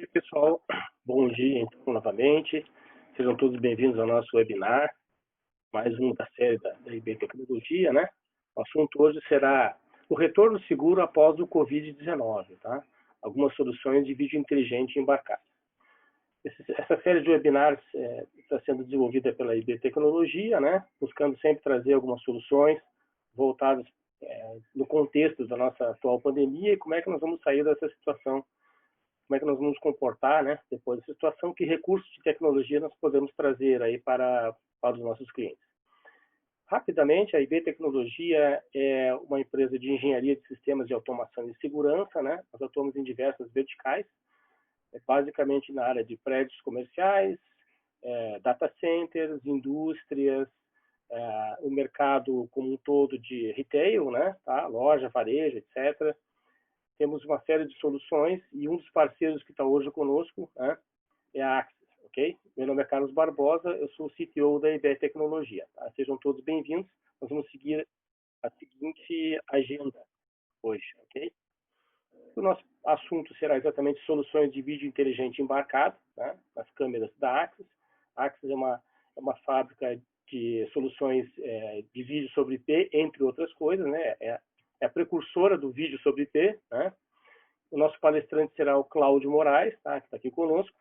E aí, pessoal, bom dia então, novamente. Sejam todos bem-vindos ao nosso webinar, mais um da série da IB Tecnologia, né? O assunto hoje será o retorno seguro após o Covid-19, tá? Algumas soluções de vídeo inteligente embarcado. Essa série de webinars está sendo desenvolvida pela IB Tecnologia, né? Buscando sempre trazer algumas soluções voltadas no contexto da nossa atual pandemia e como é que nós vamos sair dessa situação, como é que nós vamos nos comportar, né, depois dessa situação, que recursos de tecnologia nós podemos trazer aí para os nossos clientes. Rapidamente, a IB Tecnologia é uma empresa de engenharia de sistemas de automação e segurança, né? Nós atuamos em diversas verticais, basicamente na área de prédios comerciais, data centers, indústrias, o mercado como um todo de retail, né? Tá? Loja, varejo, etc. Temos uma série de soluções e um dos parceiros que está hoje conosco, né, é a Axis, ok? Meu nome é Carlos Barbosa, eu sou o CTO da IB Tecnologia. Tá? Sejam todos bem-vindos. Nós vamos seguir a seguinte agenda hoje, ok? O nosso assunto será exatamente soluções de vídeo inteligente embarcado, né, nas câmeras da Axis. A Axis é uma fábrica de soluções de vídeo sobre IP, entre outras coisas, né? É a precursora do vídeo sobre IP, né? O nosso palestrante será o Cláudio Moraes, tá? Que está aqui conosco.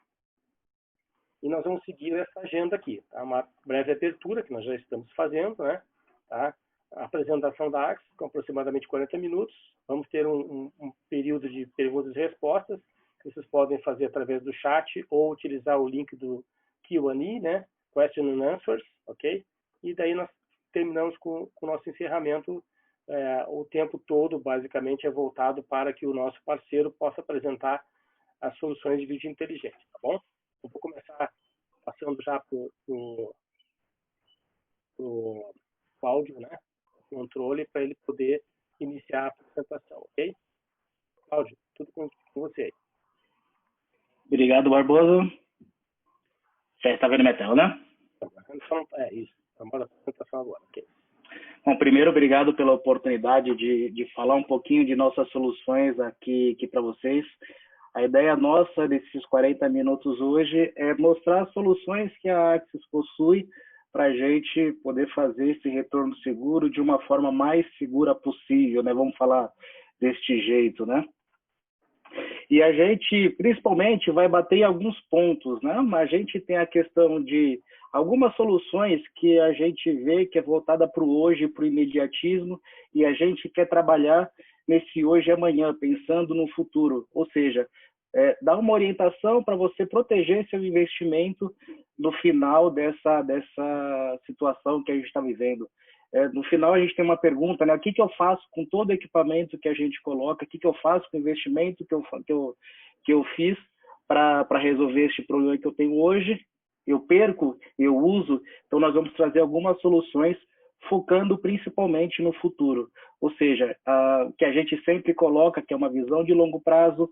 E nós vamos seguir essa agenda aqui, tá? Uma breve abertura que nós já estamos fazendo, né? Tá? A apresentação da Axis, com aproximadamente 40 minutos. Vamos ter um período de perguntas e respostas, que vocês podem fazer através do chat ou utilizar o link do Q&A, né? Question and Answers, ok? E daí nós terminamos com o nosso encerramento. O tempo todo, basicamente, é voltado para que o nosso parceiro possa apresentar as soluções de vídeo inteligente, tá bom? Eu vou começar passando já para o Cláudio, né? O controle, para ele poder iniciar a apresentação, ok? Cláudio, tudo com você aí. Obrigado, Barbosa. Você está vendo minha tela, né? Isso. Vamos para a apresentação agora, ok? Bom, primeiro, obrigado pela oportunidade de falar um pouquinho de nossas soluções aqui para vocês. A ideia nossa desses 40 minutos hoje é mostrar as soluções que a Axis possui para a gente poder fazer esse retorno seguro de uma forma mais segura possível, né? Vamos falar deste jeito, né? E a gente, principalmente, vai bater em alguns pontos, né? Mas a gente tem a questão de algumas soluções que a gente vê que é voltada para o hoje, para o imediatismo, e a gente quer trabalhar nesse hoje e amanhã, pensando no futuro. Ou seja, dar uma orientação para você proteger seu investimento no final dessa situação que a gente está vivendo. No final, a gente tem uma pergunta, né? O que eu faço com todo o equipamento que a gente coloca? O que eu faço com o investimento que eu fiz para resolver este problema que eu tenho hoje? Eu perco, eu uso. Então, nós vamos trazer algumas soluções focando principalmente no futuro. Ou seja, que a gente sempre coloca, que é uma visão de longo prazo,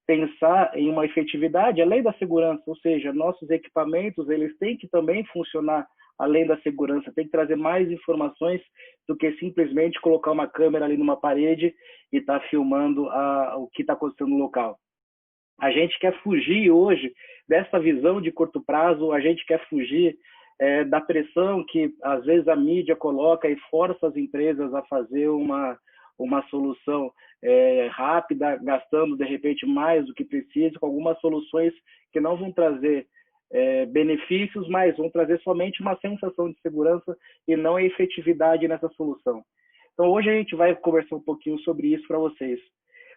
pensar em uma efetividade além da segurança. Ou seja, nossos equipamentos, eles têm que também funcionar além da segurança, tem que trazer mais informações do que simplesmente colocar uma câmera ali numa parede e estar filmando o que está acontecendo no local. A gente quer fugir hoje dessa visão de curto prazo, a gente quer fugir da pressão que às vezes a mídia coloca e força as empresas a fazer uma solução rápida, gastando de repente mais do que precisa, com algumas soluções que não vão trazer benefícios, mas vão trazer somente uma sensação de segurança e não a efetividade nessa solução. Então, hoje a gente vai conversar um pouquinho sobre isso para vocês.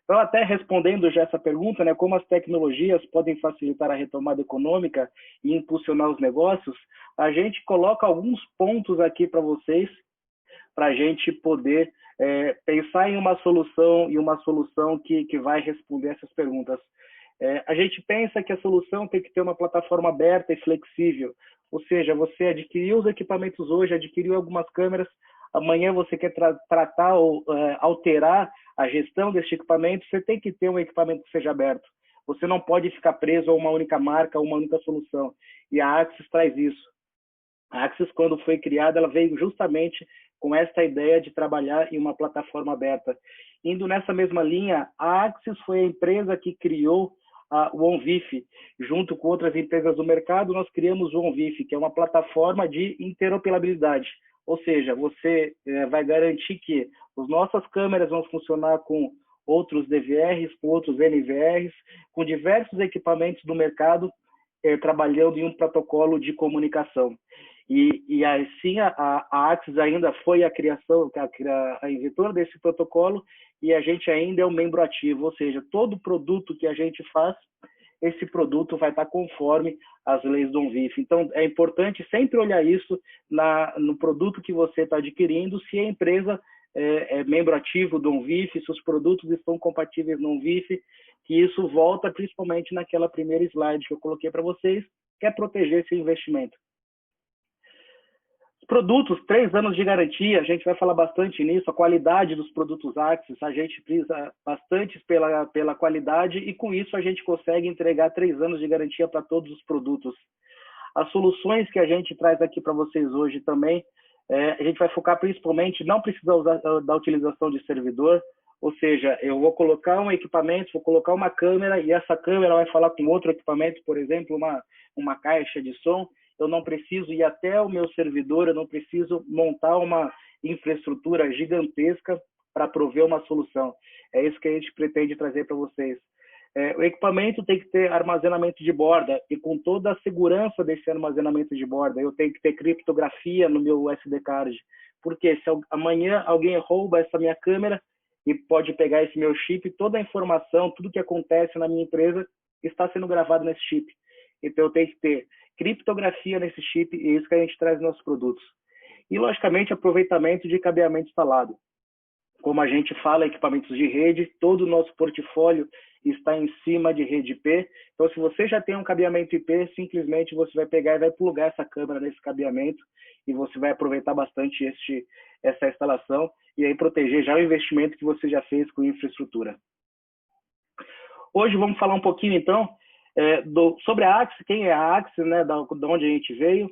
Então, até respondendo já essa pergunta, né, como as tecnologias podem facilitar a retomada econômica e impulsionar os negócios, a gente coloca alguns pontos aqui para vocês, para a gente poder pensar em uma solução que vai responder essas perguntas. A gente pensa que a solução tem que ter uma plataforma aberta e flexível, ou seja, você adquiriu os equipamentos hoje, adquiriu algumas câmeras, amanhã você quer tratar ou alterar a gestão deste equipamento, você tem que ter um equipamento que seja aberto. Você não pode ficar preso a uma única marca, a uma única solução. E a Axis traz isso. A Axis, quando foi criada, ela veio justamente com esta ideia de trabalhar em uma plataforma aberta. Indo nessa mesma linha, a Axis foi a empresa que criou o OnVIF, junto com outras empresas do mercado, nós criamos o OnVIF, que é uma plataforma de interoperabilidade. Ou seja, você vai garantir que as nossas câmeras vão funcionar com outros DVRs, com outros NVRs, com diversos equipamentos do mercado trabalhando em um protocolo de comunicação. E assim, a Axis ainda foi a inventora desse protocolo e a gente ainda é um membro ativo, ou seja, todo produto que a gente faz, esse produto vai estar conforme as leis do OnVIF. Então, é importante sempre olhar isso no produto que você está adquirindo, se a empresa é membro ativo do OnVIF, se os produtos estão compatíveis no OnVIF, que isso volta principalmente naquela primeira slide que eu coloquei para vocês, que é proteger esse investimento. Produtos, 3 anos de garantia, a gente vai falar bastante nisso, a qualidade dos produtos Axis, a gente preza bastante pela qualidade e com isso a gente consegue entregar 3 anos de garantia para todos os produtos. As soluções que a gente traz aqui para vocês hoje também, a gente vai focar principalmente, não precisa usar da utilização de servidor, ou seja, eu vou colocar um equipamento, vou colocar uma câmera e essa câmera vai falar com outro equipamento, por exemplo, uma caixa de som. Eu não preciso ir até o meu servidor, eu não preciso montar uma infraestrutura gigantesca para prover uma solução. É isso que a gente pretende trazer para vocês. O equipamento tem que ter armazenamento de borda e com toda a segurança desse armazenamento de borda, eu tenho que ter criptografia no meu SD card. Porque se amanhã alguém rouba essa minha câmera e pode pegar esse meu chip, toda a informação, tudo que acontece na minha empresa está sendo gravado nesse chip. Então eu tenho que ter criptografia nesse chip e isso que a gente traz nos nossos produtos. E, logicamente, aproveitamento de cabeamento instalado. Como a gente fala, equipamentos de rede, todo o nosso portfólio está em cima de rede IP. Então, se você já tem um cabeamento IP, simplesmente você vai pegar e vai plugar essa câmera nesse cabeamento e você vai aproveitar bastante essa instalação e aí proteger já o investimento que você já fez com infraestrutura. Hoje vamos falar um pouquinho, então, sobre a Axis, quem é a Axis, né, de onde a gente veio,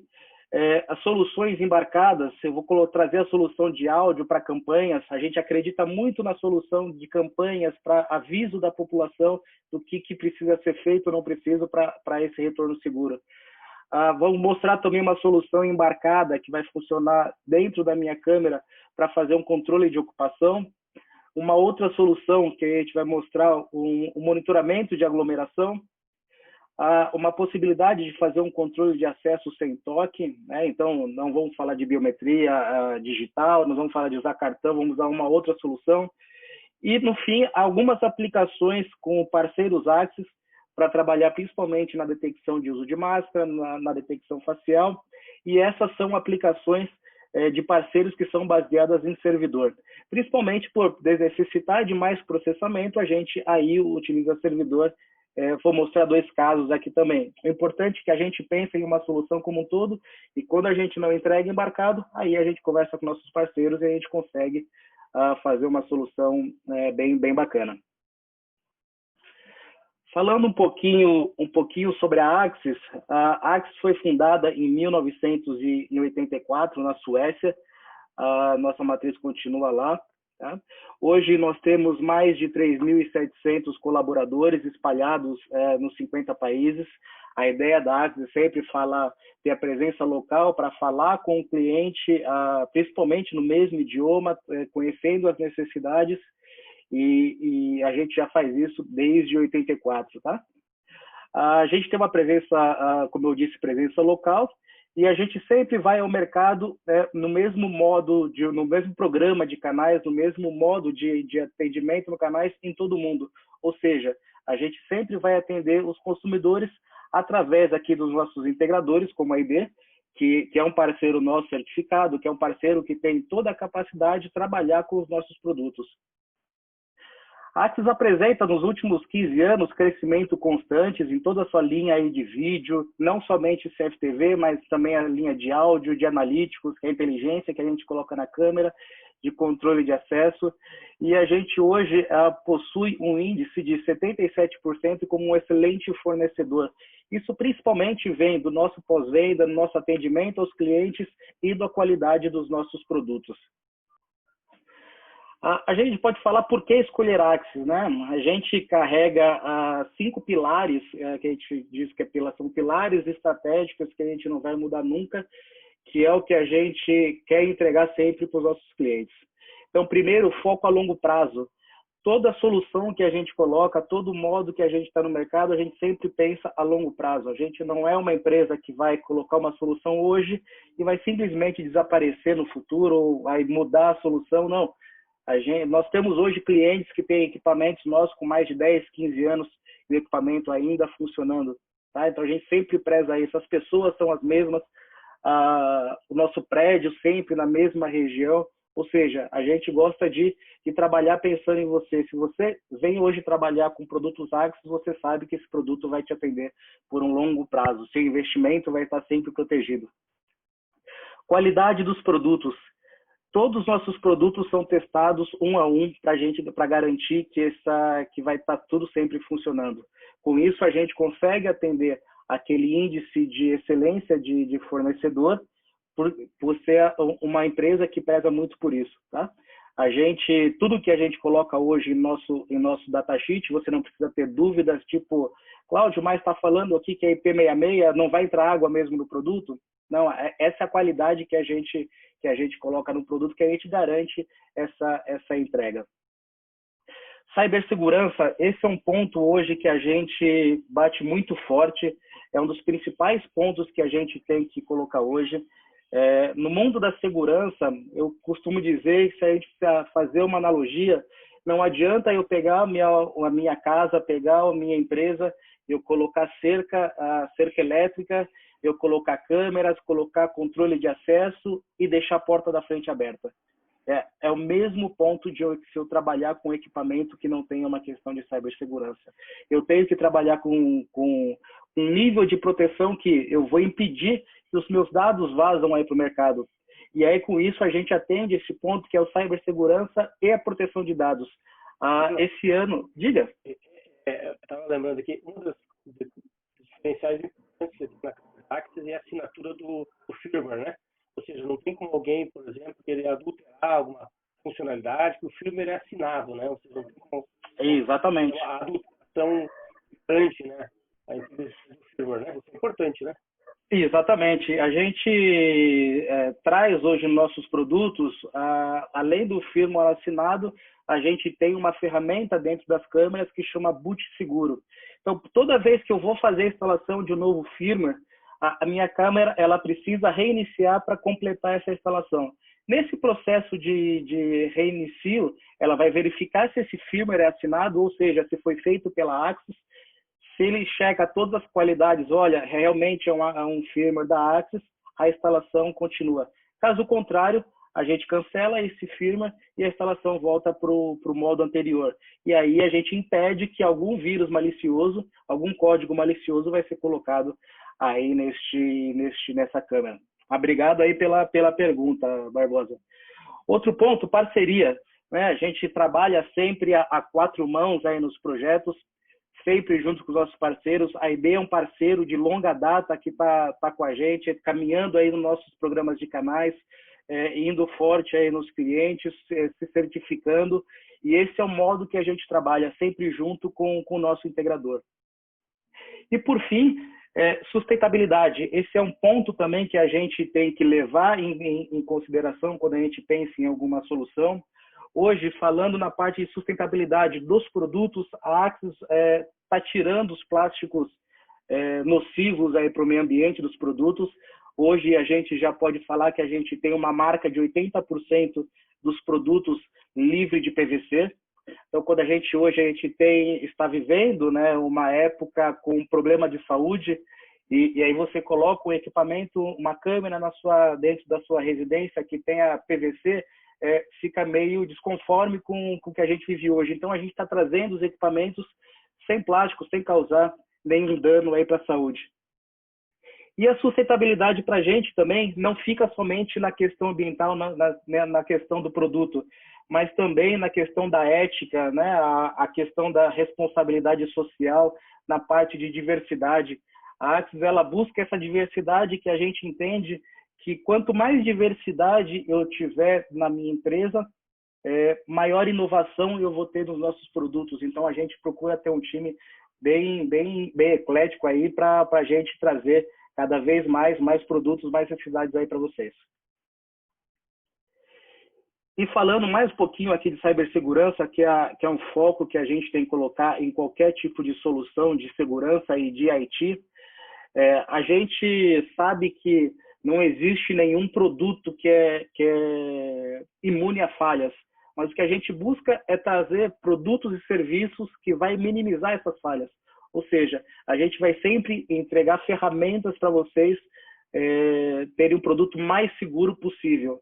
as soluções embarcadas. Eu vou trazer a solução de áudio para campanhas. A gente acredita muito na solução de campanhas para aviso da população do que precisa ser feito ou não precisa para esse retorno seguro. Vamos mostrar também uma solução embarcada que vai funcionar dentro da minha câmera para fazer um controle de ocupação. Uma outra solução que a gente vai mostrar, um monitoramento de aglomeração. Uma possibilidade de fazer um controle de acesso sem toque, né? Então não vamos falar de biometria digital, não vamos falar de usar cartão, vamos usar uma outra solução. E, no fim, algumas aplicações com parceiros Axis para trabalhar principalmente na detecção de uso de máscara, na detecção facial, e essas são aplicações de parceiros que são baseadas em servidor. Principalmente por necessitar de mais processamento, a gente aí utiliza servidor. Vou mostrar 2 casos aqui também. É importante que a gente pense em uma solução como um todo e quando a gente não entrega embarcado, aí a gente conversa com nossos parceiros e a gente consegue fazer uma solução bem bacana. Falando um pouquinho sobre a Axis foi fundada em 1984 na Suécia. A nossa matriz continua lá. Tá? Hoje nós temos mais de 3.700 colaboradores espalhados nos 50 países. A ideia da Axis é sempre ter a presença local para falar com o cliente, principalmente no mesmo idioma, conhecendo as necessidades, e a gente já faz isso desde 84. Tá? A gente tem uma presença, como eu disse, presença local, e a gente sempre vai ao mercado no mesmo modo, no mesmo programa de canais, no mesmo modo de atendimento no canais em todo o mundo. Ou seja, a gente sempre vai atender os consumidores através aqui dos nossos integradores, como a ID, que é um parceiro nosso certificado, que é um parceiro que tem toda a capacidade de trabalhar com os nossos produtos. A Axis apresenta nos últimos 15 anos crescimento constantes em toda a sua linha aí de vídeo, não somente CFTV, mas também a linha de áudio, de analíticos, que é a inteligência que a gente coloca na câmera, de controle de acesso. E a gente hoje possui um índice de 77% como um excelente fornecedor. Isso principalmente vem do nosso pós-venda, do nosso atendimento aos clientes e da qualidade dos nossos produtos. A gente pode falar por que escolher Axis, né? A gente carrega 5 pilares, que a gente diz que são pilares estratégicos que a gente não vai mudar nunca, que é o que a gente quer entregar sempre para os nossos clientes. Então, primeiro, foco a longo prazo. Toda solução que a gente coloca, todo modo que a gente está no mercado, a gente sempre pensa a longo prazo. A gente não é uma empresa que vai colocar uma solução hoje e vai simplesmente desaparecer no futuro ou vai mudar a solução, não. Nós temos hoje clientes que têm equipamentos nossos com mais de 10, 15 anos e o equipamento ainda funcionando. Tá? Então, a gente sempre preza isso. As pessoas são as mesmas, o nosso prédio sempre na mesma região. Ou seja, a gente gosta de trabalhar pensando em você. Se você vem hoje trabalhar com produtos Axis, você sabe que esse produto vai te atender por um longo prazo. Seu investimento vai estar sempre protegido. Qualidade dos produtos. Todos os nossos produtos são testados um a um para garantir que vai estar tudo sempre funcionando. Com isso, a gente consegue atender aquele índice de excelência de fornecedor, por ser uma empresa que pesa muito por isso, tá? Tudo que a gente coloca hoje em nosso datasheet, você não precisa ter dúvidas, tipo, Cláudio, mas está falando aqui que a IP66 não vai entrar água mesmo no produto? Não, essa é a qualidade que a gente coloca no produto, que a gente garante essa entrega. Cibersegurança, esse é um ponto hoje que a gente bate muito forte, é um dos principais pontos que a gente tem que colocar hoje. No mundo da segurança, eu costumo dizer que se a gente fazer uma analogia, não adianta eu pegar a minha casa, pegar a minha empresa, eu colocar cerca elétrica, eu colocar câmeras, colocar controle de acesso e deixar a porta da frente aberta. É o mesmo ponto se eu trabalhar com equipamento que não tenha uma questão de cibersegurança. Eu tenho que trabalhar com um nível de proteção que eu vou impedir que os meus dados vazam aí para o mercado. E aí, com isso, a gente atende esse ponto que é o cibersegurança e a proteção de dados. Esse ano... Diga. Eu estava lembrando aqui, um dos diferenciais importantes na Axis é a assinatura do firmware, né? Ou seja, não tem como alguém, por exemplo, querer adulterar alguma funcionalidade que o firmware é assinado, né? Ou seja, não tem como... Exatamente. A adulteração importante, né? A inteligência do firmware, né? Isso é importante, né? Exatamente. A gente traz hoje nos nossos produtos, além do firmware assinado, a gente tem uma ferramenta dentro das câmeras que chama Boot Seguro. Então, toda vez que eu vou fazer a instalação de um novo firmware, a minha câmera ela precisa reiniciar para completar essa instalação. Nesse processo de reinicio, ela vai verificar se esse firmware é assinado, ou seja, se foi feito pela Axis. Se ele checa todas as qualidades, olha, realmente é um firmware da Axis, a instalação continua. Caso contrário, a gente cancela esse firmware e a instalação volta para o modo anterior. E aí a gente impede que algum vírus malicioso, algum código malicioso vai ser colocado aí nessa câmera. Obrigado aí pela pergunta, Barbosa. Outro ponto, parceria. Né? A gente trabalha sempre a 4 mãos aí nos projetos, sempre junto com os nossos parceiros. A IB é um parceiro de longa data que tá com a gente, caminhando aí nos nossos programas de canais, indo forte aí nos clientes, se certificando. E esse é o modo que a gente trabalha, sempre junto com o nosso integrador. E, por fim, sustentabilidade. Esse é um ponto também que a gente tem que levar em consideração quando a gente pensa em alguma solução. Hoje, falando na parte de sustentabilidade dos produtos, a Axis está tirando os plásticos nocivos para o meio ambiente dos produtos. Hoje, a gente já pode falar que a gente tem uma marca de 80% dos produtos livre de PVC. Então, quando a gente está vivendo, né, uma época com problema de saúde, e aí você coloca um equipamento, uma câmera dentro da sua residência que tenha PVC, fica meio desconforme com o que a gente vive hoje. Então, a gente está trazendo os equipamentos sem plástico, sem causar nenhum dano aí para a saúde. E a sustentabilidade para a gente também não fica somente na questão ambiental, na questão do produto, mas também na questão da ética, né? A questão da responsabilidade social, na parte de diversidade. A Axis, ela busca essa diversidade que a gente entende que quanto mais diversidade eu tiver na minha empresa, maior inovação eu vou ter nos nossos produtos. Então, a gente procura ter um time bem eclético aí para a gente trazer cada vez mais produtos, mais necessidades aí para vocês. E falando mais um pouquinho aqui de cibersegurança, que é um foco que a gente tem que colocar em qualquer tipo de solução de segurança e de IT, a gente sabe que não existe nenhum produto que é imune a falhas, mas o que a gente busca é trazer produtos e serviços que vai minimizar essas falhas. Ou seja, a gente vai sempre entregar ferramentas para vocês terem um produto mais seguro possível.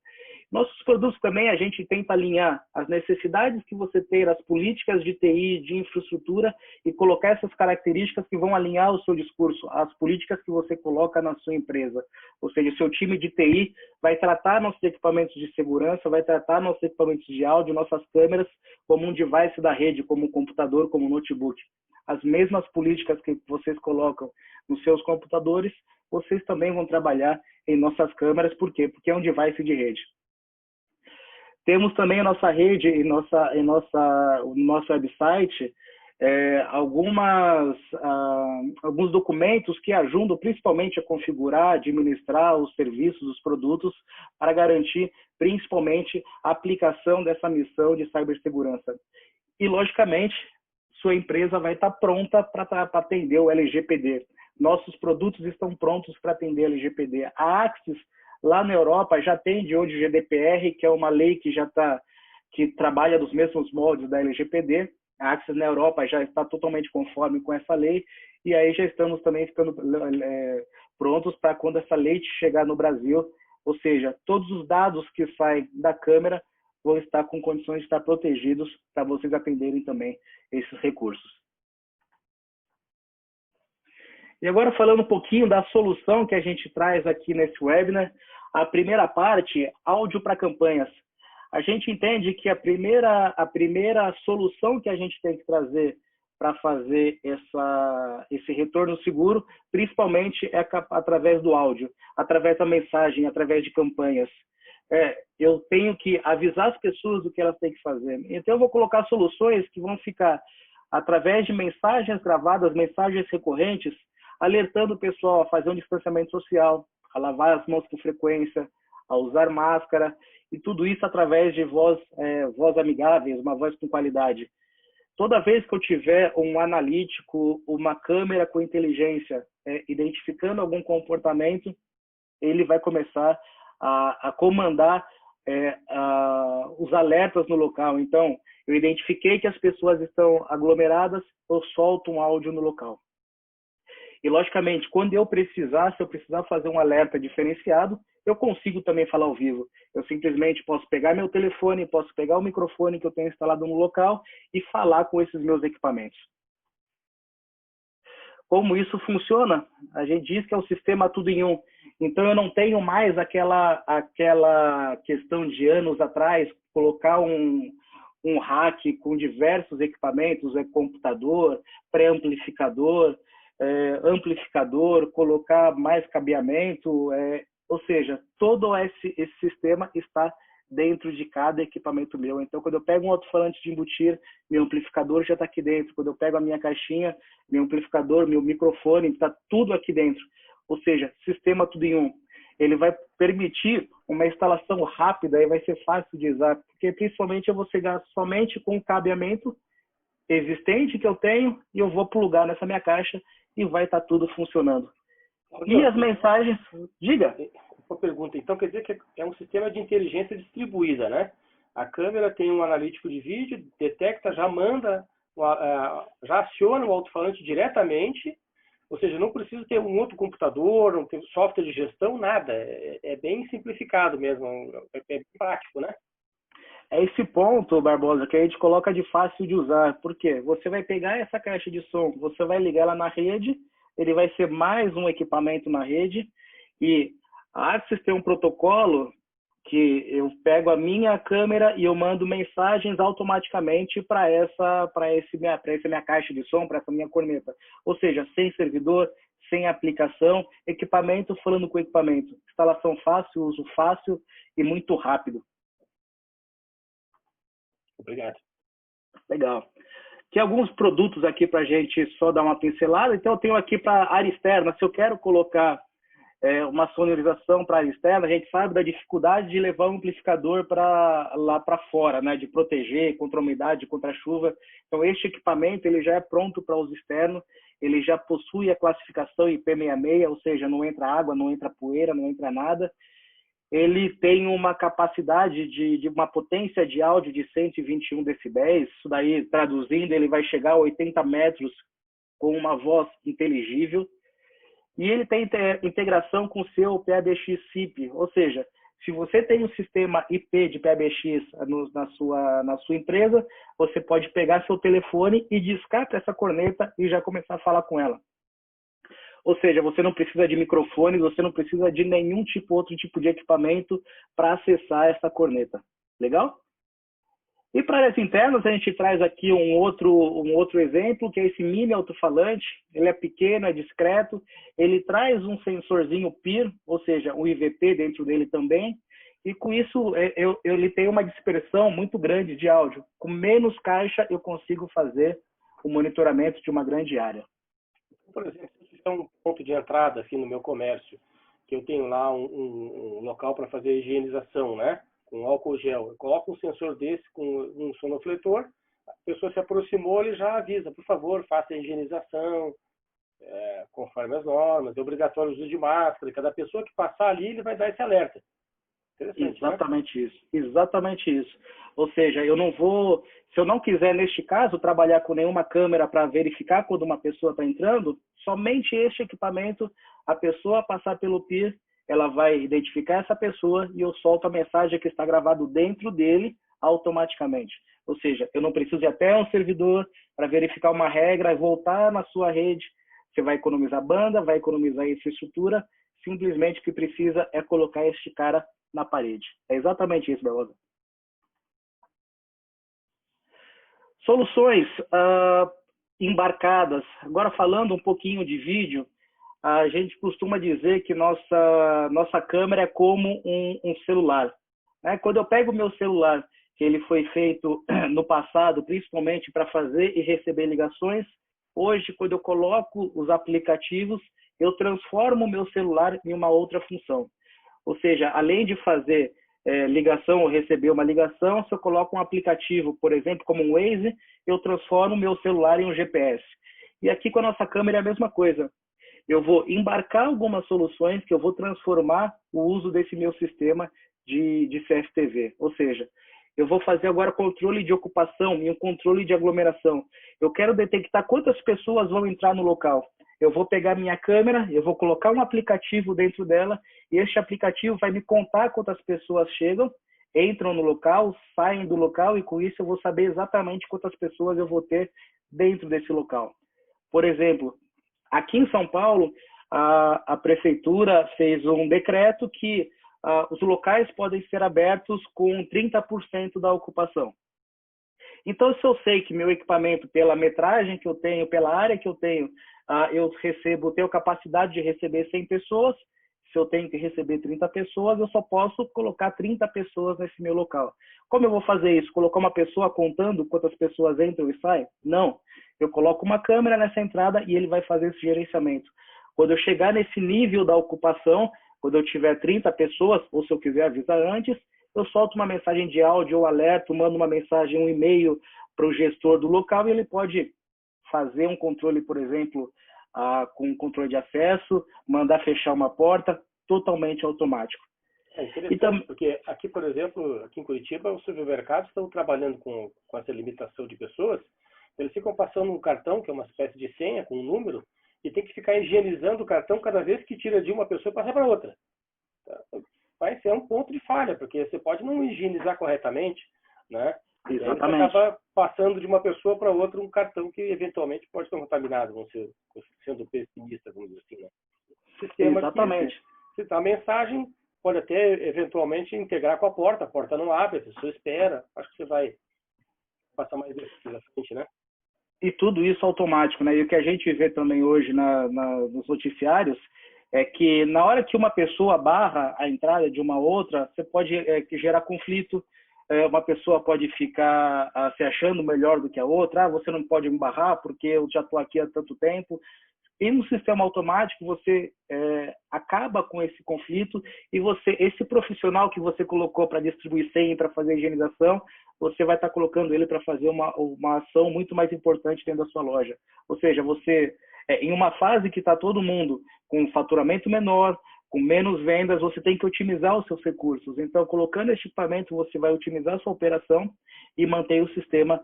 Nossos produtos também a gente tenta alinhar as necessidades que você tem, as políticas de TI, de infraestrutura, e colocar essas características que vão alinhar o seu discurso, as políticas que você coloca na sua empresa. Ou seja, o seu time de TI vai tratar nossos equipamentos de segurança, vai tratar nossos equipamentos de áudio, nossas câmeras, como um device da rede, como um computador, como um notebook. As mesmas políticas que vocês colocam nos seus computadores, vocês também vão trabalhar em nossas câmeras. Por quê? Porque é um device de rede. Temos também a nossa rede e o nosso website, alguns documentos que ajudam principalmente a configurar, administrar os serviços, os produtos, para garantir principalmente a aplicação dessa missão de cibersegurança. E, logicamente, sua empresa vai estar pronta para atender o LGPD. Nossos produtos estão prontos para atender o LGPD. A Axis, lá na Europa, já tem de hoje o GDPR, que é uma lei que trabalha dos mesmos moldes da LGPD. A Axis na Europa já está totalmente conforme com essa lei, e aí já estamos também ficando prontos para quando essa lei chegar no Brasil, ou seja, todos os dados que saem da câmera vão estar com condições de estar protegidos para vocês atenderem também esses recursos. E agora falando um pouquinho da solução que a gente traz aqui nesse webinar, a primeira parte, áudio para campanhas. A gente entende que a primeira solução que a gente tem que trazer para fazer esse retorno seguro, principalmente é através do áudio, através da mensagem, através de campanhas. Eu tenho que avisar as pessoas do que elas têm que fazer. Então, eu vou colocar soluções que vão ficar através de mensagens gravadas, mensagens recorrentes, alertando o pessoal a fazer um distanciamento social, a lavar as mãos com frequência, a usar máscara, e tudo isso através de voz amigáveis, uma voz com qualidade. Toda vez que eu tiver um analítico, uma câmera com inteligência, identificando algum comportamento, ele vai começar a comandar os alertas no local. Então, eu identifiquei que as pessoas estão aglomeradas, eu solto um áudio no local. E, logicamente, quando eu precisar, se eu precisar fazer um alerta diferenciado, eu consigo também falar ao vivo. Eu simplesmente posso pegar meu telefone, posso pegar o microfone que eu tenho instalado no local e falar com esses meus equipamentos. Como isso funciona? A gente diz que é o sistema tudo em um. Então, eu não tenho mais aquela questão de anos atrás, colocar um rack com diversos equipamentos, computador, pré-amplificador, amplificador, colocar mais cabeamento, ou seja, todo esse sistema está dentro de cada equipamento meu. Então, quando eu pego um alto-falante de embutir, meu amplificador já está aqui dentro. Quando eu pego a minha caixinha, meu amplificador, meu microfone, está tudo aqui dentro. Ou seja, sistema tudo em um. Ele vai permitir uma instalação rápida e vai ser fácil de usar, porque principalmente eu vou chegar somente com o cabeamento existente que eu tenho e eu vou plugar nessa minha caixa e vai estar tudo funcionando. E as mensagens... Diga. Uma pergunta. Então, quer dizer que é um sistema de inteligência distribuída, né? A câmera tem um analítico de vídeo, detecta, já manda, já aciona o alto-falante diretamente, ou seja, não precisa ter um outro computador, não tem software de gestão, nada. É bem simplificado mesmo, é bem prático, né? É esse ponto, Barbosa, que a gente coloca de fácil de usar. Por quê? Você vai pegar essa caixa de som, você vai ligar ela na rede, ele vai ser mais um equipamento na rede, e a Axis tem um protocolo que eu pego a minha câmera e eu mando mensagens automaticamente para essa minha caixa de som, para essa minha corneta. Ou seja, sem servidor, sem aplicação, equipamento falando com equipamento. Instalação fácil, uso fácil e muito rápido. Obrigado. Legal. Tem alguns produtos aqui para a gente só dar uma pincelada. Então, eu tenho aqui para área externa. Se eu quero colocar uma sonorização para a área externa, a gente sabe da dificuldade de levar o amplificador para lá para fora, né? De proteger contra a umidade, contra a chuva. Então, este equipamento ele já é pronto para uso externo. Ele já possui a classificação IP66, ou seja, não entra água, não entra poeira, não entra nada. Ele tem uma capacidade de uma potência de áudio de 121 decibéis. Isso daí, traduzindo, ele vai chegar a 80 metros com uma voz inteligível. E ele tem integração com o seu PABX SIP, ou seja, se você tem um sistema IP de PABX na sua empresa, você pode pegar seu telefone e discar para essa corneta e já começar a falar com ela. Ou seja, você não precisa de microfones, você não precisa de nenhum outro tipo de equipamento para acessar essa corneta. Legal? E para áreas internas, a gente traz aqui um outro exemplo, que é esse mini alto-falante. Ele é pequeno, é discreto, ele traz um sensorzinho PIR, ou seja, um IVP dentro dele também, e com isso ele tem uma dispersão muito grande de áudio. Com menos caixa, eu consigo fazer o monitoramento de uma grande área. Por exemplo, se tiver um ponto de entrada assim, no meu comércio, que eu tenho lá um local para fazer higienização, né? Com álcool gel. Eu coloco um sensor desse com um sonofletor, a pessoa se aproximou, ele já avisa, por favor, faça a higienização, conforme as normas, é obrigatório o uso de máscara, e cada pessoa que passar ali, ele vai dar esse alerta. Exatamente, né? Exatamente isso. Ou seja, se eu não quiser, neste caso, trabalhar com nenhuma câmera para verificar quando uma pessoa está entrando, somente este equipamento, a pessoa passar pelo PIR, ela vai identificar essa pessoa e eu solto a mensagem que está gravado dentro dele automaticamente. Ou seja, eu não preciso ir até um servidor para verificar uma regra e voltar na sua rede. Você vai economizar banda, vai economizar infraestrutura, simplesmente o que precisa é colocar este cara na parede. É exatamente isso, Barbosa. Soluções embarcadas. Agora, falando um pouquinho de vídeo, a gente costuma dizer que nossa câmera é como um celular. Né? Quando eu pego o meu celular, que ele foi feito no passado, principalmente para fazer e receber ligações, hoje, quando eu coloco os aplicativos, eu transformo o meu celular em uma outra função. Ou seja, além de fazer ligação ou receber uma ligação, se eu coloco um aplicativo, por exemplo, como um Waze, eu transformo o meu celular em um GPS. E aqui com a nossa câmera é a mesma coisa. Eu vou embarcar algumas soluções que eu vou transformar o uso desse meu sistema de CFTV. Ou seja, eu vou fazer agora controle de ocupação e um controle de aglomeração. Eu quero detectar quantas pessoas vão entrar no local. Eu vou pegar minha câmera, eu vou colocar um aplicativo dentro dela e este aplicativo vai me contar quantas pessoas chegam, entram no local, saem do local e com isso eu vou saber exatamente quantas pessoas eu vou ter dentro desse local. Por exemplo, aqui em São Paulo, a prefeitura fez um decreto que os locais podem ser abertos com 30% da ocupação. Então, se eu sei que meu equipamento, pela metragem que eu tenho, pela área que eu tenho, tenho capacidade de receber 100 pessoas, se eu tenho que receber 30 pessoas, eu só posso colocar 30 pessoas nesse meu local. Como eu vou fazer isso? Colocar uma pessoa contando quantas pessoas entram e saem? Não. Eu coloco uma câmera nessa entrada e ele vai fazer esse gerenciamento. Quando eu chegar nesse nível da ocupação, quando eu tiver 30 pessoas, ou se eu quiser avisar antes, eu solto uma mensagem de áudio ou alerta, mando uma mensagem, um e-mail para o gestor do local e ele pode fazer um controle, por exemplo, com controle de acesso, mandar fechar uma porta, totalmente automático. É interessante, porque aqui, por exemplo, aqui em Curitiba, os supermercados estão trabalhando com essa limitação de pessoas. Eles ficam passando um cartão, que é uma espécie de senha, com um número, e tem que ficar higienizando o cartão cada vez que tira de uma pessoa e passa para outra. Vai ser um ponto de falha, porque você pode não higienizar corretamente, né? Exatamente. E acaba passando de uma pessoa para outra um cartão que eventualmente pode ser contaminado, sendo pessimista, vamos dizer assim, né? Sistema Exatamente. Se dá a mensagem, pode até eventualmente integrar com a porta não abre, a pessoa espera, acho que você vai passar mais vezes à frente, né? E tudo isso automático, né? E o que a gente vê também hoje nos noticiários é que na hora que uma pessoa barra a entrada de uma outra, você pode gerar conflito, uma pessoa pode ficar se achando melhor do que a outra, você não pode me barrar porque eu já estou aqui há tanto tempo. E no sistema automático você acaba com esse conflito e esse profissional que você colocou para distribuir senha, para fazer higienização, você vai estar colocando ele para fazer uma ação muito mais importante dentro da sua loja. Ou seja, você, em uma fase que está todo mundo com um faturamento menor, com menos vendas, você tem que otimizar os seus recursos. Então, colocando esse equipamento, você vai otimizar a sua operação e manter o sistema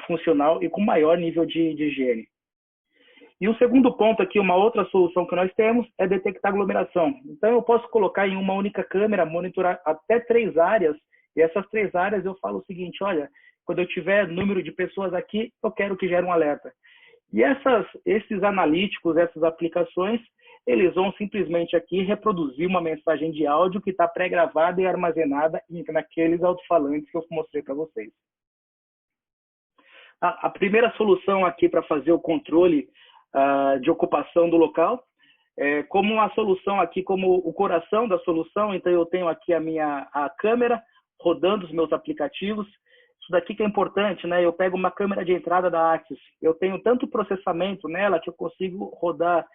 funcional e com maior nível de higiene. E o segundo ponto aqui, uma outra solução que nós temos, é detectar aglomeração. Então, eu posso colocar em uma única câmera, monitorar até 3 áreas, e essas 3 áreas eu falo o seguinte, olha, quando eu tiver número de pessoas aqui, eu quero que gere um alerta. E esses analíticos, essas aplicações, eles vão simplesmente aqui reproduzir uma mensagem de áudio que está pré-gravada e armazenada naqueles alto-falantes que eu mostrei para vocês. A primeira solução aqui para fazer o controle de ocupação do local, como uma solução aqui, como o coração da solução, então eu tenho aqui a câmera rodando os meus aplicativos. Isso daqui que é importante, né? Eu pego uma câmera de entrada da Axis, eu tenho tanto processamento nela que eu consigo rodar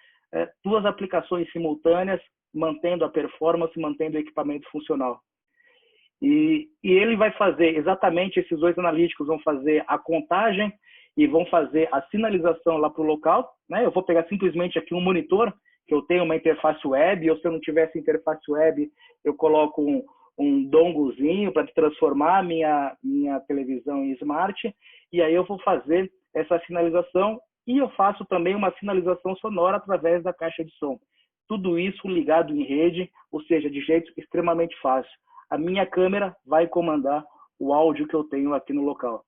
2 aplicações simultâneas, mantendo a performance, mantendo o equipamento funcional. E ele vai fazer exatamente, esses 2 analíticos vão fazer a contagem e vão fazer a sinalização lá para o local, né? Eu vou pegar simplesmente aqui um monitor, que eu tenho uma interface web, ou se eu não tivesse interface web, eu coloco um donglezinho para transformar minha televisão em smart, e aí eu vou fazer essa sinalização e eu faço também uma sinalização sonora através da caixa de som. Tudo isso ligado em rede, ou seja, de jeito extremamente fácil. A minha câmera vai comandar o áudio que eu tenho aqui no local.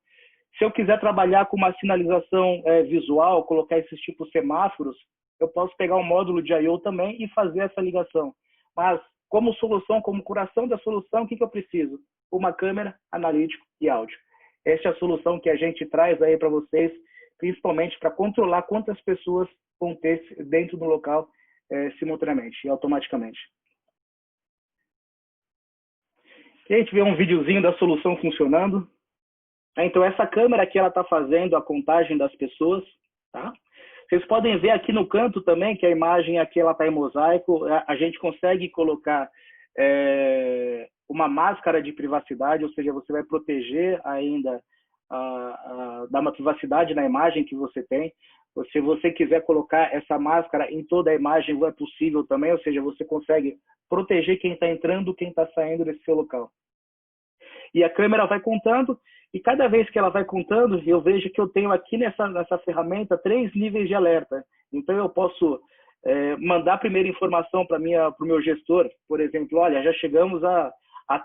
Se eu quiser trabalhar com uma sinalização visual, colocar esses tipos semáforos, eu posso pegar um módulo de I/O também e fazer essa ligação. Mas, como solução, como coração da solução, o que eu preciso? Uma câmera, analítico e áudio. Essa é a solução que a gente traz aí para vocês, principalmente para controlar quantas pessoas vão ter dentro do local simultaneamente e automaticamente. E a gente vê um videozinho da solução funcionando. Então, essa câmera aqui, ela está fazendo a contagem das pessoas, tá? Vocês podem ver aqui no canto também que a imagem aqui ela está em mosaico. A gente consegue colocar uma máscara de privacidade, ou seja, você vai proteger ainda, dar uma privacidade na imagem que você tem. Se você quiser colocar essa máscara em toda a imagem, é possível também, ou seja, você consegue proteger quem está entrando, quem está saindo desse seu local. E a câmera vai contando, e cada vez que ela vai contando, eu vejo que eu tenho aqui nessa ferramenta 3 níveis de alerta. Então, eu posso mandar a primeira informação para o meu gestor, por exemplo, olha, já chegamos a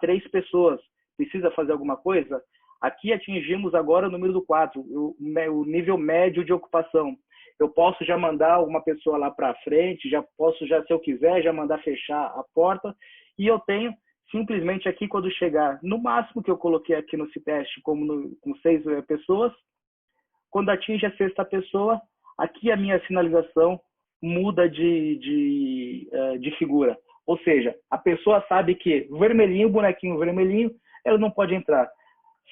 3 pessoas, precisa fazer alguma coisa? Aqui atingimos agora o número do 4, o nível médio de ocupação. Eu posso já mandar uma pessoa lá para frente, se eu quiser, já mandar fechar a porta, e eu tenho simplesmente aqui, quando chegar, no máximo que eu coloquei aqui no teste, como com 6 pessoas, quando atinge a 6ª pessoa, aqui a minha sinalização muda de figura. Ou seja, a pessoa sabe que vermelhinho, bonequinho vermelhinho, ela não pode entrar.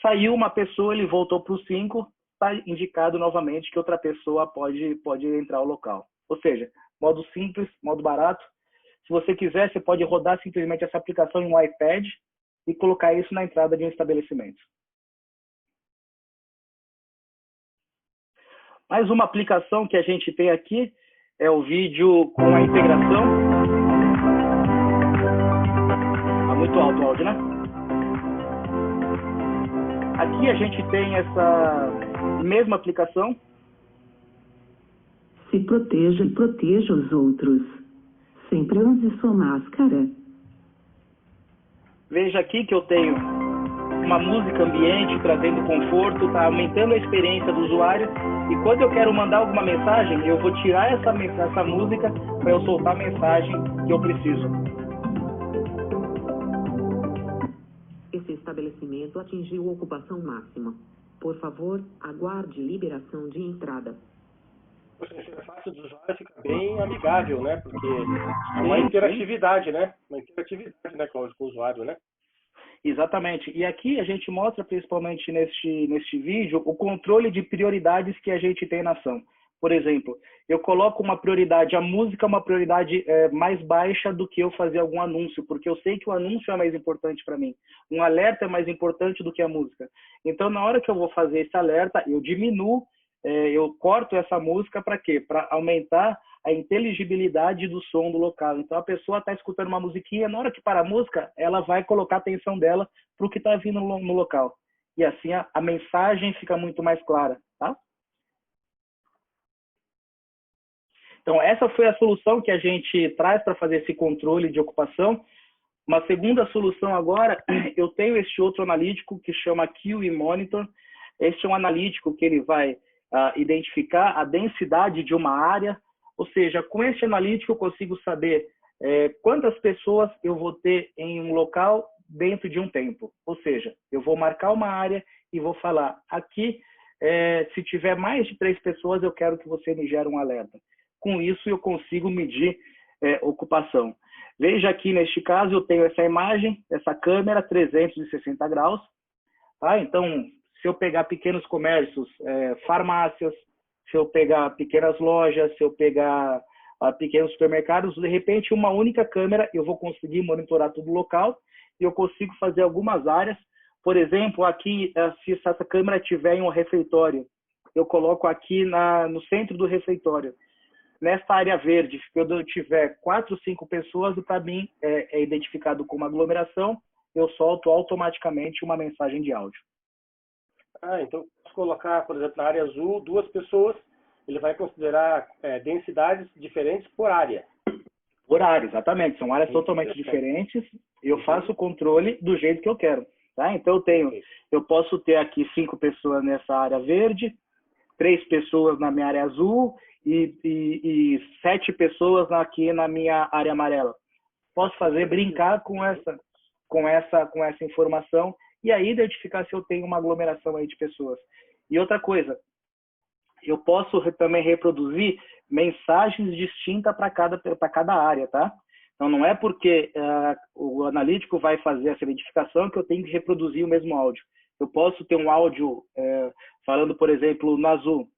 Saiu uma pessoa, ele voltou para o 5, está indicado novamente que outra pessoa pode entrar ao local. Ou seja, modo simples, modo barato. Se você quiser, você pode rodar simplesmente essa aplicação em um iPad e colocar isso na entrada de um estabelecimento. Mais uma aplicação que a gente tem aqui é o vídeo com a integração. Está muito alto o áudio, né? Aqui a gente tem essa mesma aplicação. Se proteja e proteja os outros. Sempre use sua máscara. Veja aqui que eu tenho uma música ambiente trazendo conforto, está aumentando a experiência do usuário. E quando eu quero mandar alguma mensagem, eu vou tirar essa música para eu soltar a mensagem que eu preciso. Esse estabelecimento atingiu ocupação máxima. Por favor, aguarde liberação de entrada. A interface do usuário fica bem amigável, né? Porque é uma interatividade, né? Uma interatividade, né, com o usuário, né? Exatamente. E aqui a gente mostra, principalmente neste vídeo, o controle de prioridades que a gente tem na ação. Por exemplo, eu coloco uma prioridade, a música é uma prioridade mais baixa do que eu fazer algum anúncio, porque eu sei que o anúncio é mais importante para mim. Um alerta é mais importante do que a música. Então, na hora que eu vou fazer esse alerta, eu diminuo, eu corto essa música para quê? Para aumentar a inteligibilidade do som do local. Então, a pessoa está escutando uma musiquinha, na hora que para a música, ela vai colocar a atenção dela para o que está vindo no local. E assim a mensagem fica muito mais clara, tá? Então, essa foi a solução que a gente traz para fazer esse controle de ocupação. Uma segunda solução agora, eu tenho este outro analítico que chama QE Monitor. Este é um analítico que ele vai identificar a densidade de uma área, ou seja, com este analítico eu consigo saber quantas pessoas eu vou ter em um local dentro de um tempo. Ou seja, eu vou marcar uma área e vou falar, aqui, se tiver mais de 3 pessoas, eu quero que você me gere um alerta. Com isso, eu consigo medir ocupação. Veja aqui, neste caso, eu tenho essa imagem, essa câmera 360 graus. Tá? Então, se eu pegar pequenos comércios, farmácias, se eu pegar pequenas lojas, se eu pegar pequenos supermercados, de repente, uma única câmera, eu vou conseguir monitorar todo o local e eu consigo fazer algumas áreas. Por exemplo, aqui, se essa câmera estiver em um refeitório, eu coloco aqui no centro do refeitório. Nesta área verde, se eu tiver 4 ou 5 pessoas, para mim é identificado como aglomeração, eu solto automaticamente uma mensagem de áudio. Então, se colocar, por exemplo, na área azul, 2 pessoas, ele vai considerar densidades diferentes por área. Por área, exatamente. São áreas totalmente diferentes. Eu faço o controle do jeito que eu quero. Tá? Então, eu posso ter aqui 5 pessoas nessa área verde, 3 pessoas na minha área azul e 7 pessoas aqui na minha área amarela. Posso brincar com essa informação e aí identificar se eu tenho uma aglomeração aí de pessoas. E outra coisa, eu posso também reproduzir mensagens distintas para cada área, tá? Então, não é porque o analítico vai fazer essa identificação que eu tenho que reproduzir o mesmo áudio. Eu posso ter um áudio falando, por exemplo, no azul,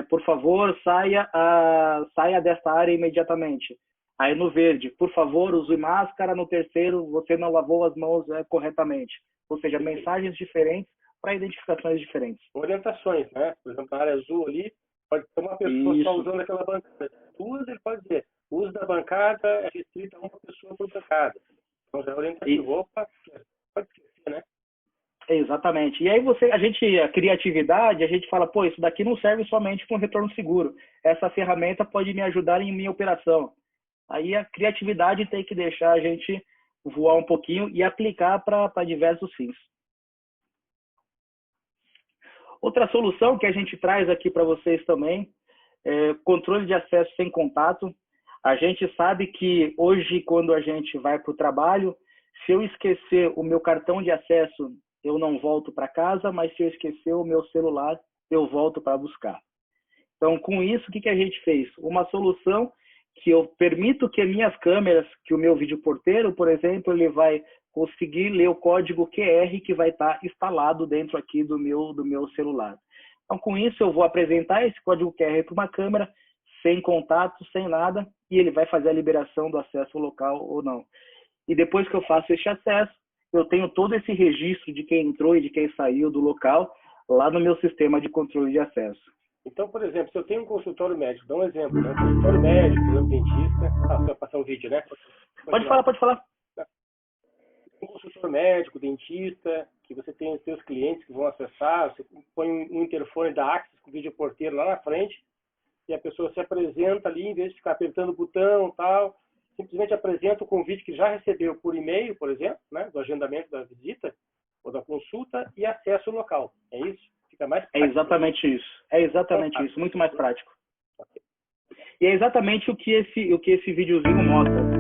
por favor, saia dessa área imediatamente. Aí no verde, por favor, use máscara. No terceiro, você não lavou as mãos corretamente. Ou seja, mensagens diferentes para identificações diferentes. Orientações, né? Por exemplo, na área azul ali, pode ter uma pessoa só usando aquela bancada. 2, ele pode dizer, o uso da bancada é restrito a uma pessoa por bancada. Então já é orientativo. Opa, pode esquecer, né? Exatamente. E aí a criatividade, a gente fala, pô, isso daqui não serve somente para um retorno seguro. Essa ferramenta pode me ajudar em minha operação. Aí a criatividade tem que deixar a gente voar um pouquinho e aplicar para diversos fins. Outra solução que a gente traz aqui para vocês também é controle de acesso sem contato. A gente sabe que hoje, quando a gente vai para o trabalho, se eu esquecer o meu cartão de acesso, eu não volto para casa, mas se eu esquecer o meu celular, eu volto para buscar. Então, com isso, o que a gente fez? Uma solução que eu permito que minhas câmeras, que o meu videoporteiro, por exemplo, ele vai conseguir ler o código QR que vai estar instalado dentro aqui do meu celular. Então, com isso, eu vou apresentar esse código QR para uma câmera, sem contato, sem nada, e ele vai fazer a liberação do acesso local ou não. E depois que eu faço esse acesso, eu tenho todo esse registro de quem entrou e de quem saiu do local lá no meu sistema de controle de acesso. Então, por exemplo, se eu tenho um consultório médico, dá um exemplo, né? Consultório médico, por exemplo, dentista. Você vai passar um vídeo, né? Pode falar. Um consultório médico, dentista, que você tem os seus clientes que vão acessar, você põe um interfone da Axis com o videoporteiro lá na frente e a pessoa se apresenta ali, em vez de ficar apertando o botão e tal, simplesmente apresenta o convite que já recebeu por e-mail, por exemplo, né, do agendamento da visita ou da consulta e acessa o local. É isso? Fica mais prático. É exatamente isso. Muito mais prático. Okay. E é exatamente o que esse videozinho mostra.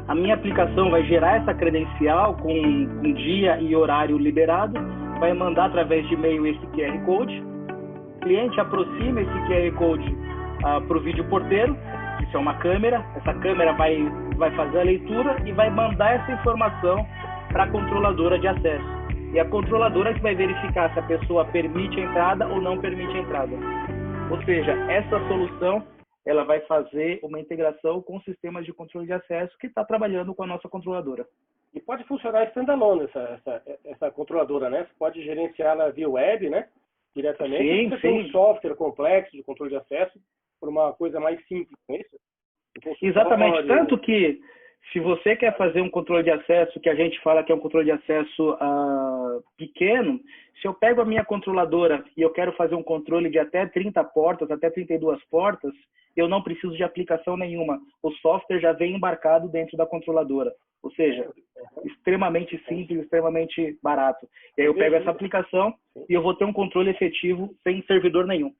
A minha aplicação vai gerar essa credencial com dia e horário liberado, vai mandar através de e-mail esse QR Code. O cliente aproxima esse QR Code para o videoporteiro, que é uma câmera, essa câmera vai fazer a leitura e vai mandar essa informação para a controladora de acesso. E a controladora que vai verificar se a pessoa permite a entrada ou não permite a entrada. Ou seja, essa solução ela vai fazer uma integração com sistemas de controle de acesso que está trabalhando com a nossa controladora. E pode funcionar standalone essa controladora, né? Você pode gerenciá-la via web, né? Diretamente. Sim, você tem um software complexo de controle de acesso por uma coisa mais simples, não é isso? Exatamente. Tanto que, se você quer fazer um controle de acesso, que a gente fala que é um controle de acesso pequeno, se eu pego a minha controladora e eu quero fazer um controle de até 30 portas, até 32 portas, eu não preciso de aplicação nenhuma. O software já vem embarcado dentro da controladora. Ou seja, extremamente simples, extremamente barato. E aí eu pego essa aplicação e eu vou ter um controle efetivo sem servidor nenhum.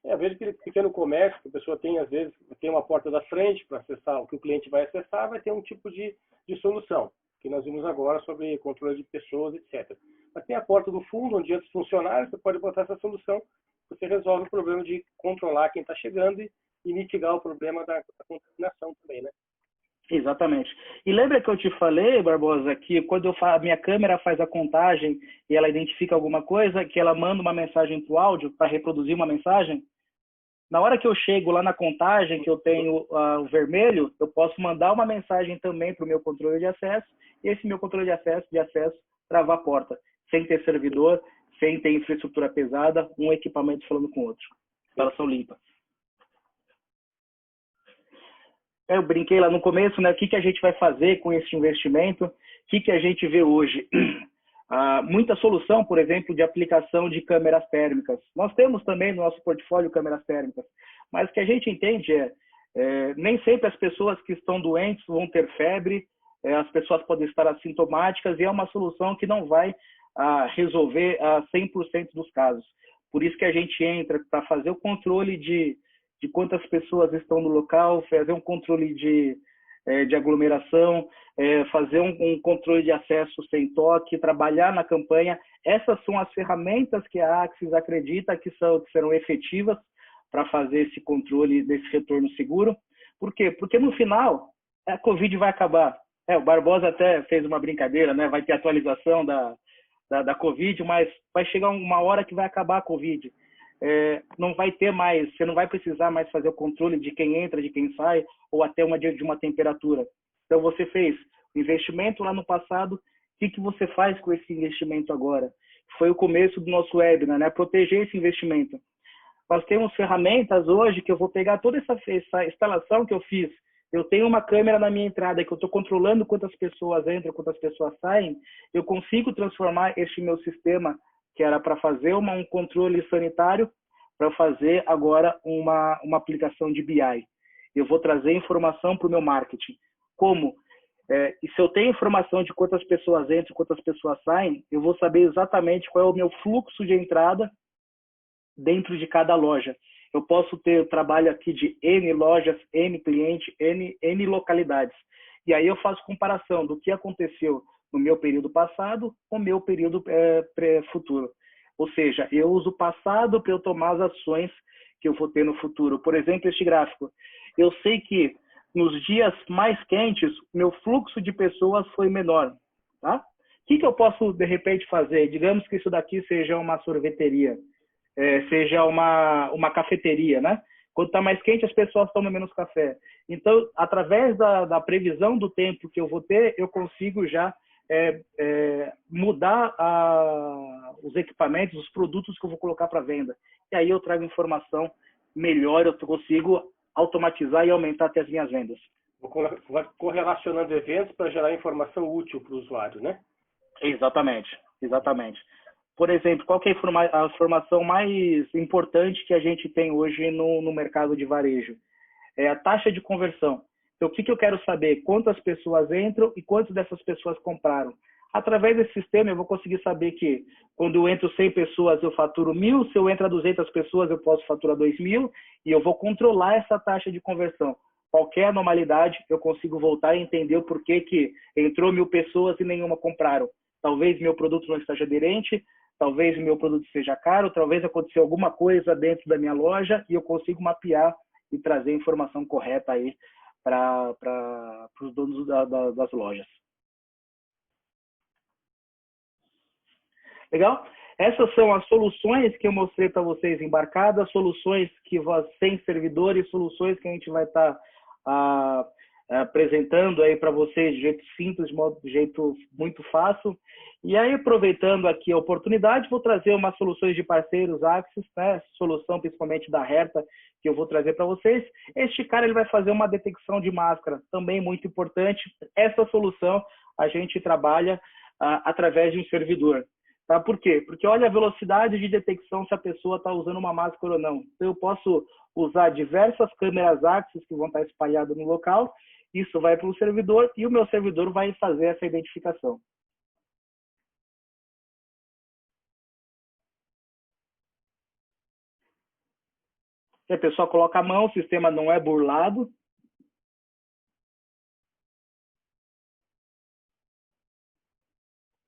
Eu vejo aquele pequeno comércio que a pessoa tem, às vezes, tem uma porta da frente para acessar o que o cliente vai acessar, vai ter um tipo de solução, que nós vimos agora sobre controle de pessoas, etc. Mas tem a porta do fundo, onde antes funcionários, você pode botar essa solução, você resolve o problema de controlar quem está chegando e mitigar o problema da contaminação também, né? Exatamente. E lembra que eu te falei, Barbosa, que quando a minha câmera faz a contagem e ela identifica alguma coisa, que ela manda uma mensagem para o áudio para reproduzir uma mensagem? Na hora que eu chego lá na contagem, que eu tenho o vermelho, eu posso mandar uma mensagem também para o meu controle de acesso, e esse meu controle de acesso travar a porta, sem ter servidor, sem ter infraestrutura pesada, um equipamento falando com o outro. Instalação limpa. Eu brinquei lá no começo, né? O que a gente vai fazer com esse investimento? O que a gente vê hoje? Muita solução, por exemplo, de aplicação de câmeras térmicas. Nós temos também no nosso portfólio câmeras térmicas, mas o que a gente entende nem sempre as pessoas que estão doentes vão ter febre, as pessoas podem estar assintomáticas, e é uma solução que não vai resolver 100% dos casos. Por isso que a gente entra para fazer o controle de quantas pessoas estão no local, fazer um controle de aglomeração, fazer um controle de acesso sem toque, trabalhar na campanha. Essas são as ferramentas que a Axis acredita que serão efetivas para fazer esse controle desse retorno seguro. Por quê? Porque no final, a Covid vai acabar. O Barbosa até fez uma brincadeira, né? Vai ter atualização da Covid, mas vai chegar uma hora que vai acabar a Covid. Não vai ter mais, você não vai precisar mais fazer o controle de quem entra, de quem sai, ou até de uma temperatura. Então, você fez o investimento lá no passado, o que você faz com esse investimento agora? Foi o começo do nosso webinar, né? Proteger esse investimento. Nós temos ferramentas hoje que eu vou pegar toda essa instalação que eu fiz. Eu tenho uma câmera na minha entrada que eu estou controlando quantas pessoas entram, quantas pessoas saem. Eu consigo transformar este meu sistema, que era para fazer um controle sanitário, para fazer agora uma aplicação de BI. Eu vou trazer informação para o meu marketing. Como? E se eu tenho informação de quantas pessoas entram, quantas pessoas saem, eu vou saber exatamente qual é o meu fluxo de entrada dentro de cada loja. Eu posso ter o trabalho aqui de N lojas, N cliente, N localidades. E aí eu faço comparação do que aconteceu no meu período passado com o meu período futuro. Ou seja, eu uso o passado para eu tomar as ações que eu vou ter no futuro. Por exemplo, este gráfico. Eu sei que nos dias mais quentes, meu fluxo de pessoas foi menor. Tá? O que eu posso, de repente, fazer? Digamos que isso daqui seja uma sorveteria, seja uma cafeteria, né? Quando está mais quente, as pessoas tomam menos café. Então, através da previsão do tempo que eu vou ter, eu consigo já mudar os equipamentos, os produtos que eu vou colocar para venda. E aí eu trago informação melhor, eu consigo automatizar e aumentar até as minhas vendas. Vai correlacionando eventos para gerar informação útil para o usuário, né? Exatamente. Por exemplo, qual que é a informação mais importante que a gente tem hoje no mercado de varejo? É a taxa de conversão. Então, o que eu quero saber? Quantas pessoas entram e quantas dessas pessoas compraram? Através desse sistema, eu vou conseguir saber que quando eu entro 100 pessoas, eu faturo 1.000. Se eu entro 200 pessoas, eu posso faturar 2.000. E eu vou controlar essa taxa de conversão. Qualquer anormalidade, eu consigo voltar e entender o porquê que entrou 1.000 pessoas e nenhuma compraram. Talvez meu produto não esteja aderente, talvez meu produto seja caro, talvez aconteceu alguma coisa dentro da minha loja e eu consigo mapear e trazer a informação correta aí para os donos das lojas. Legal? Essas são as soluções que eu mostrei para vocês embarcadas, soluções que sem servidores, soluções que a gente vai estar apresentando aí para vocês de jeito simples, de jeito muito fácil. E aí, aproveitando aqui a oportunidade, vou trazer umas soluções de parceiros Axis, né? Solução principalmente da Herta, que eu vou trazer para vocês. Este cara ele vai fazer uma detecção de máscara, também muito importante. Essa solução a gente trabalha através de um servidor. Tá? Por quê? Porque olha a velocidade de detecção se a pessoa está usando uma máscara ou não. Então, eu posso usar diversas câmeras Axis que vão estar espalhadas no local, isso vai para o servidor e o meu servidor vai fazer essa identificação. E a pessoa coloca a mão, o sistema não é burlado.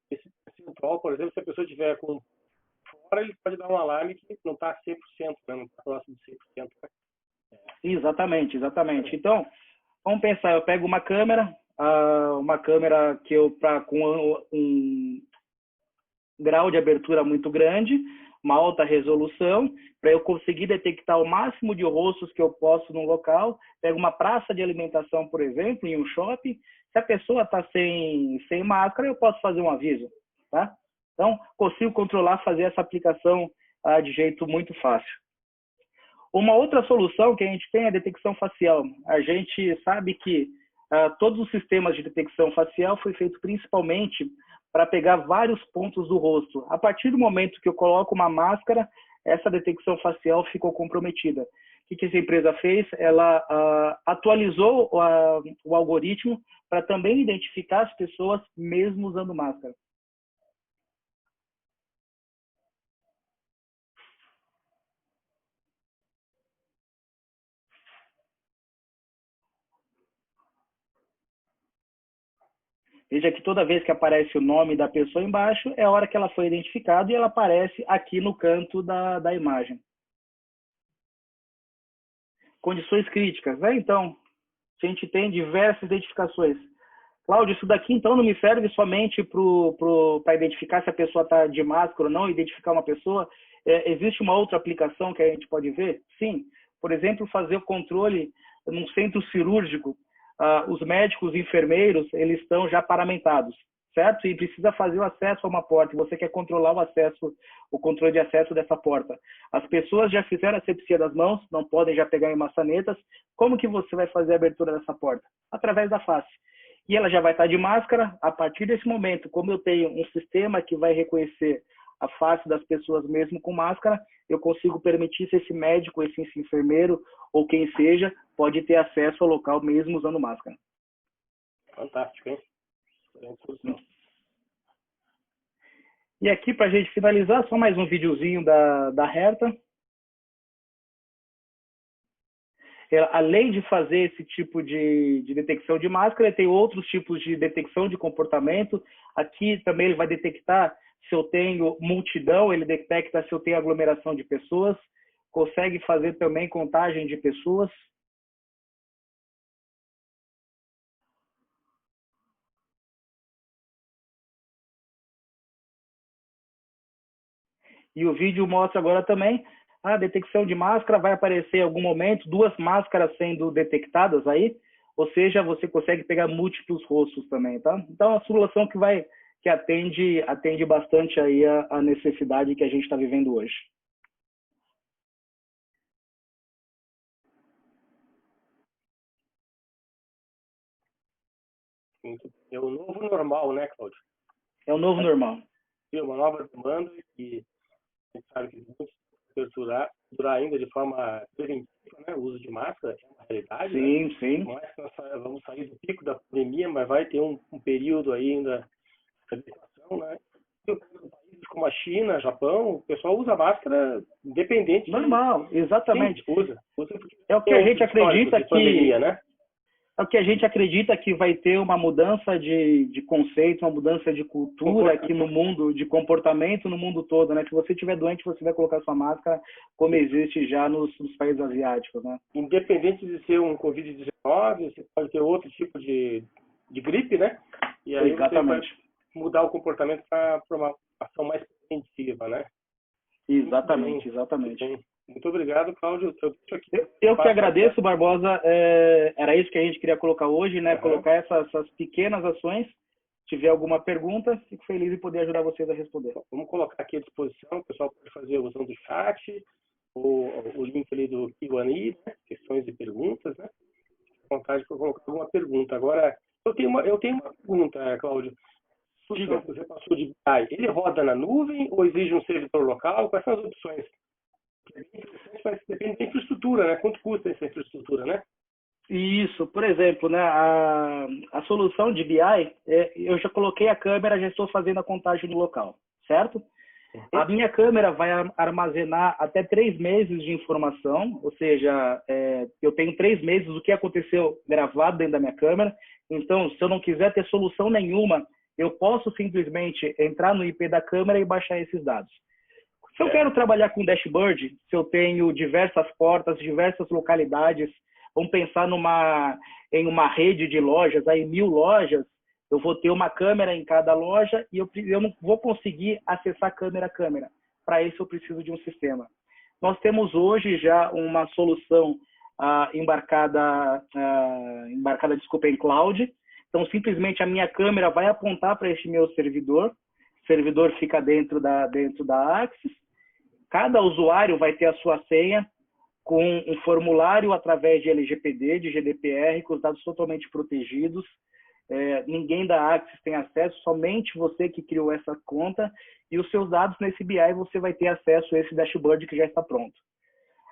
Esse percentual, por exemplo, se a pessoa tiver com fora, ele pode dar um alarme que não está 100%, né? Não está próximo de 100%. Né? Exatamente, exatamente. Então, vamos pensar, eu pego uma câmera que com um grau de abertura muito grande, uma alta resolução, para eu conseguir detectar o máximo de rostos que eu posso no local. Pego uma praça de alimentação, por exemplo, em um shopping. Se a pessoa está sem máscara, eu posso fazer um aviso. Tá? Então, consigo controlar, fazer essa aplicação de jeito muito fácil. Uma outra solução que a gente tem é a detecção facial. A gente sabe que todos os sistemas de detecção facial foi feito principalmente para pegar vários pontos do rosto. A partir do momento que eu coloco uma máscara, essa detecção facial ficou comprometida. O que essa empresa fez? Ela atualizou o algoritmo para também identificar as pessoas mesmo usando máscara. Veja que toda vez que aparece o nome da pessoa embaixo, é a hora que ela foi identificada e ela aparece aqui no canto da imagem. Condições críticas, né? Então, a gente tem diversas identificações. Cláudio, isso daqui então não me serve somente para identificar se a pessoa está de máscara ou não, identificar uma pessoa. Existe uma outra aplicação que a gente pode ver? Sim. Por exemplo, fazer o controle num centro cirúrgico. Os médicos, enfermeiros, eles estão já paramentados, certo? E precisa fazer o acesso a uma porta. Você quer controlar o controle de acesso dessa porta. As pessoas já fizeram a asepsia das mãos, não podem já pegar em maçanetas. Como que você vai fazer a abertura dessa porta? Através da face. E ela já vai estar de máscara. A partir desse momento, como eu tenho um sistema que vai reconhecer a face das pessoas mesmo com máscara, eu consigo permitir se esse médico, esse enfermeiro ou quem seja, pode ter acesso ao local mesmo usando máscara. Fantástico, hein? E aqui, para a gente finalizar, só mais um videozinho da Herta. Além de fazer esse tipo de detecção de máscara, ele tem outros tipos de detecção de comportamento. Aqui também ele vai detectar se eu tenho multidão, ele detecta se eu tenho aglomeração de pessoas, consegue fazer também contagem de pessoas. E o vídeo mostra agora também a detecção de máscara, vai aparecer em algum momento 2 máscaras sendo detectadas aí, ou seja, você consegue pegar múltiplos rostos também, tá? Então, é uma solução que atende bastante aí a necessidade que a gente está vivendo hoje. É o novo normal, né, Cláudio? É o novo normal. É uma nova demanda e a gente sabe que muitos durar ainda de forma preventiva, né? O uso de máscara é uma realidade. Sim, né? sim. Mas nós vamos sair do pico da pandemia, mas vai ter um período ainda de adequação, né? Em países como a China, Japão, o pessoal usa máscara independente. Normal, exatamente. Sim, usa É o que a gente acredita de pandemia, né? é o que a gente acredita que vai ter uma mudança de conceito, uma mudança de cultura aqui no mundo, de comportamento no mundo todo, né? Que você estiver doente, você vai colocar sua máscara, como existe já nos países asiáticos, né? Independente de ser um Covid-19, você pode ter outro tipo de gripe, né? E aí Exatamente. você vai mudar o comportamento para uma ação mais preventiva, né? Exatamente, exatamente. Muito obrigado, Cláudio. Eu que agradeço, Barbosa. Era isso que a gente queria colocar hoje, né? Colocar essas pequenas ações. Se tiver alguma pergunta, fico feliz em poder ajudar vocês a responder. Vamos colocar aqui à disposição. O pessoal pode fazer usando o chat, o link ali do Q&A, né? Questões e perguntas, né? À vontade para colocar alguma pergunta. Agora, eu tenho uma pergunta, Cláudio. Você passou de BI, ele roda na nuvem ou exige um servidor local? Quais são as opções? Mas depende da infraestrutura, né? Quanto custa essa infraestrutura, né? Isso, por exemplo, né, a solução de BI, eu já coloquei a câmera, já estou fazendo a contagem no local, certo? A minha câmera vai armazenar até 3 meses de informação, ou seja, eu tenho 3 meses do que aconteceu gravado dentro da minha câmera. Então, se eu não quiser ter solução nenhuma, eu posso simplesmente entrar no IP da câmera e baixar esses dados. Se eu quero trabalhar com dashboard, se eu tenho diversas portas, diversas localidades, vamos pensar em uma rede de lojas, aí 1000 lojas, eu vou ter uma câmera em cada loja e eu não vou conseguir acessar câmera a câmera. Para isso, eu preciso de um sistema. Nós temos hoje já uma solução embarcada em cloud. Então, simplesmente a minha câmera vai apontar para este meu servidor. O servidor fica dentro da Axis. Cada usuário vai ter a sua senha com um formulário através de LGPD, de GDPR, com os dados totalmente protegidos. Ninguém da Axis tem acesso, somente você que criou essa conta. E os seus dados nesse BI você vai ter acesso a esse dashboard que já está pronto.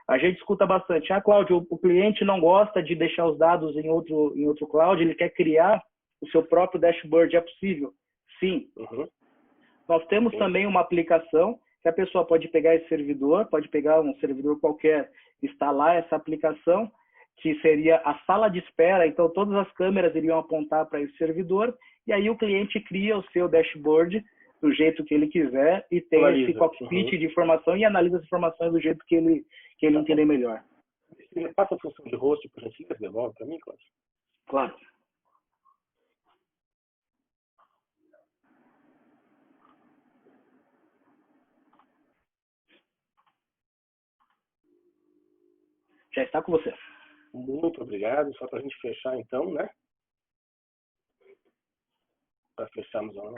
A gente escuta bastante. Cláudio, o cliente não gosta de deixar os dados em outro cloud, ele quer criar o seu próprio dashboard. É possível? Sim. Nós temos também uma aplicação que a pessoa pode pegar esse servidor, pode pegar um servidor qualquer, instalar essa aplicação, que seria a sala de espera. Então, todas as câmeras iriam apontar para esse servidor, e aí o cliente cria o seu dashboard do jeito que ele quiser e tem esse cockpit de informação e analisa as informações do jeito que ele entender melhor. Você passa a função de host, por gentileza, devolve para mim, Cláudio? Claro. Já está com você. Muito obrigado. Só para a gente fechar, então, né? Para fecharmos a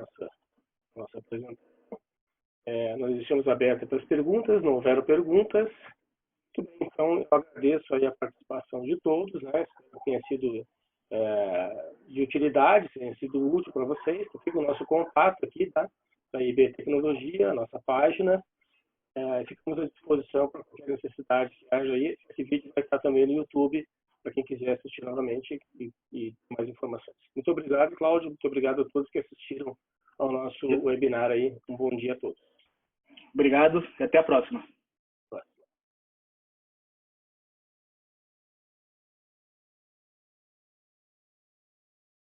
nossa apresentação. Nós deixamos aberta para as perguntas, não houveram perguntas. Muito bem, então eu agradeço aí a participação de todos, né? Espero que tenha sido de utilidade, tenha sido útil para vocês. Fica o nosso contato aqui, tá? Da IB Tecnologia, a nossa página. Ficamos à disposição para qualquer necessidade que haja aí. Esse vídeo vai estar também no YouTube, para quem quiser assistir novamente e mais informações. Muito obrigado, Cláudio. Muito obrigado a todos que assistiram ao nosso webinar aí. Um bom dia a todos. Obrigado e até a próxima.